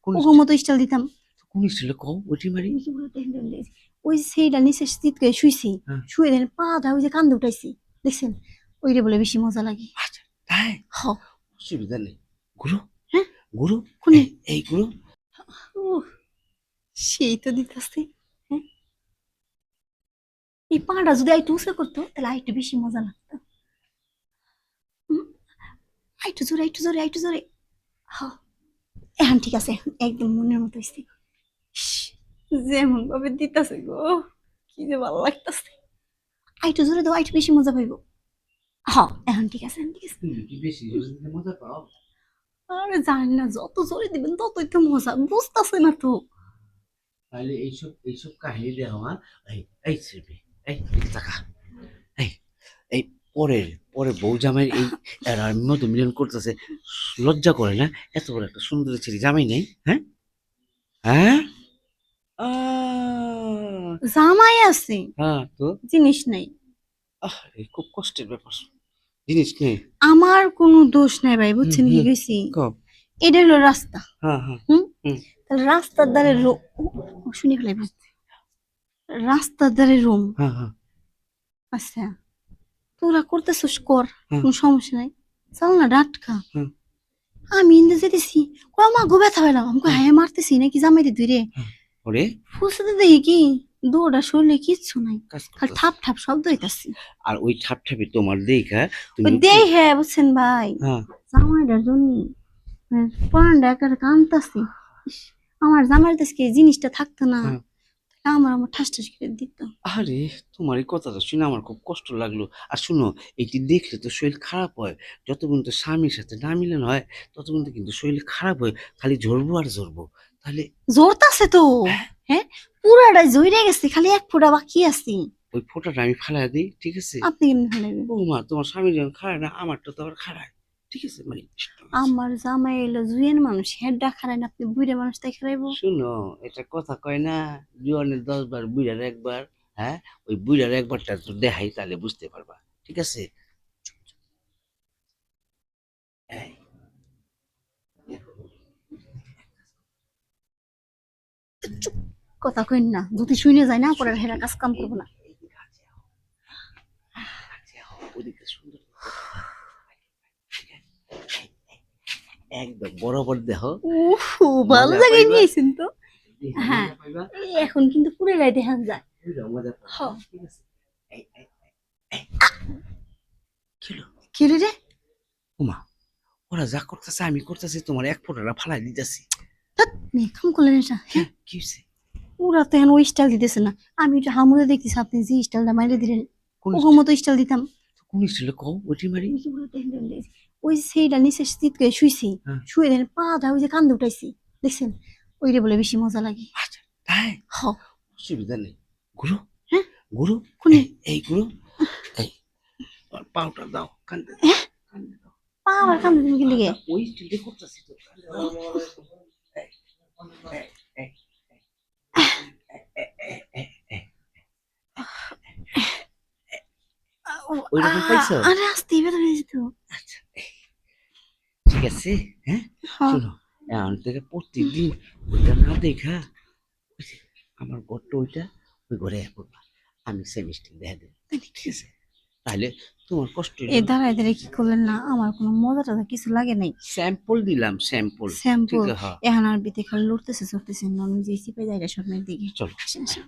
কোন ওর মতো স্টাইল দিতাম। কোন ছিল কও ওটি মারি ওই সেইটা নিচে শীত করে শুইছি, হ্যাঁ। শুয়ে দেন পাটা ওই যে কান্দে উঠাইছি, দেখছেন? ওইটা বলে বেশি মজা লাগে। আচ্ছা তাই হ। অসুবিধা নেই গুরু হ্যাঁ গুরু কোনে এই গুরু সেই তো দিতেছে। হ্যাঁ, এই পাটা যদি আইটু উঁচা করতো তাহলে আইটু বেশি মজা লাগতো। হুম, আইটু জোরে আইটু জোরে আইটু জোরে। হ, এখন ঠিক আছে, এখন একদম মনের মতো হইছে। ইস, যেমন ভাবে দিতেছে গো, কি যে ভালো লাগতেছে। আইটু জোরে দাও, আইটু বেশি মজা পাইবো। হ, এখন ঠিক আছে, এখন ঠিক আছে। তুমি কি বেশি জোরে দিলে মজা পাও? আরে জানি না, যত জোরে দিবেন ততই তো মজা, বুঝতেছে না তো। তাহলে এইসব কাহিনী দেওয়া আমার এই এই শিল্পী এই টাকা এই এই পরের পরে বউ জামাই এই মতো মিলন করতেছে, লজ্জা করে না? এত বড় একটা সুন্দর ছেলে জামাই নেই? হ্যাঁ হ্যাঁ জামাই আছে, হ্যাঁ তো জিনিস নাই। এই খুব কষ্টের ব্যাপার, জিনিস নেই। আমার কোনো দোষ নাই ভাই, হুম বুঝছেন কি হুম গেছি? কব এটা হলো রাস্তা। হ্যাঁ হ্যাঁ হুম, হুম তাহলে রাস্তার ধারে শুনে ফেলাই, রাস্তার ধারে রুম। হ্যাঁ হ্যাঁ আচ্ছা, তোরা করতেছিস কর, হ্যাঁ কোনো সমস্যা নাই, চল না ডাটকা। হ্যাঁ আমি ইন্দে যেতেছি, কয় মা গো ব্যথা পেলাম, আমি কই হ্যাঁ হায় মারতেছি নাকি জামাই দিদি রে। হ্যাঁ ওরে ফুসতে দেখি কি দৌড়া শরীরে কিচ্ছু নাই, কাজ খালি করতেছে ঠাপ ঠাপ শব্দ হইতাছি। আর ওই ঠাপঠাপি তোমার দেখা তুমি ওই একটু দেই হ্যাঁ, বুঝছেন ভাই, হ্যাঁ জামাইটার জন্য পরানটা একেবারে কানতাছি। ইস, আমার জামাইয়ের দেশকে এই জিনিসটা থাকতো না, হ্যাঁ আমার আমার ঠাস ঠাস করে দিত। আরে তোমার এই কথাটা শুনে আমার খুব কষ্ট লাগলো। আর শুনো, এটি দেখলে তো শরীর খারাপ হয়, যত পর্যন্ত স্বামীর সাথে না মিলন হয় তত পর্যন্ত কিন্তু শরীর খারাপ হয়, খালি ঝরবো আর ঝরবো। তাহলে জোরতাছে তো, হ্যাঁ, পুরাটাই জইরে গেছে, খালি এক ফোঁটা বাকি আছে। ওই ফোঁটাটা আমি ফালাই দিই, ঠিক আছে? আপনি কেমনে ফেলাইবেন? বৌমা তোমার স্বামী যখন খায় না, আমারটা তো আবার খারায়, ঠিক আছে? মানে আমার জামাই এলো জুয়েন মানুষ, হেডটা খারাই না, আপনি বুড়ে মানুষ তাই খারাইবো? শুনো, এটা কথা কয় না, জোয়ানের 10 বার বুইড়ার একবার। হ্যাঁ, ওই বুইড়ার একবারটা তো দেখাই, তাহলে বুঝতে পারবা, ঠিক আছে? এই, চুপ, কথা কইন না, যদি শুনে যায় না পরে হেরা কাজ কাম করবো না। এদিকে আছে, আছে, ওদিকে সুন্দর একদম বরাবর দেহ, উফ, ভালো মজা জায়গায় পাইবা, নিয়েছেন তো। হ্যাঁ, মজা পাইবা, এই এখন কিন্তু পুরে গায়ে দেখান যায়। মজা হ, পাইবা, ঠিক আছে? এই, এই, এই, কি হলো? কি রে রে? ওমা, ওরা যা করতেছে আমি করতেছি, তোমার এক ফোঁটাটা ফালাই দিতেছি। ধ্যাৎ, মেয়ে কাম করলেন এটা, হ্যাঁ? হ্যাঁ কি হয়েছে? ওরা তো এখন ওই স্টাইল দিতেছে না, আমি এটা হামুদে দেখতেছি, আপনি যে স্টাইলটা মাইরে দিলেন কোন ওর মতো স্টাইল দিতাম। কোন ছিল কও ওটি মারি ওই সেইটা নিচে শীত করে শুইছি, হ্যাঁ শুয়ে দেন পাটা ওই যে কান্দে উঠাইছি, দেখছেন? ওইটা বলে বেশি মজা লাগে। আচ্ছা তাই হ। অসুবিধা নেই গুরু হ্যাঁ গুরু কোনে এই গুরু এই তোমার পাউডার দাও, কান্দে দাও, হ্যাঁ, কান্দে দাও। পা আবার কান্দে দিন কি লিগে? ওই স্টিলটা করতেছি তো, কান্দে দাও। এই, এই, এই, এই, ওইরকম পাইছো? আরে আসতে বের হয়ে যেত। আচ্ছা ঠিক আছে। হ্যাঁ হ্যাঁ, শোনো, এখন থেকে প্রত্যেকদিন ওইটা না দেখা, ওই যে আমার ঘরটা ওইটা, ওই ঘরে পড়বা, আমি সেমিস্টার দেখা দেবো, ঠিক আছে? তাহলে তোমার কষ্ট এ হইলো না। দাঁড়ায় দাঁড়ায় কি করলেন না, আমার কোনো মজা টজা কিছু লাগে নাই। স্যাম্পল দিলাম, স্যাম্পল, ঠিক শ্যাম্পু আছে? হ্যাঁ এখন আর বিতে খালি লড়তেছে চড়তেছে, আমি যে চিপে যাই সব মেয়ের দিকে। চলো। আসেন আসেন।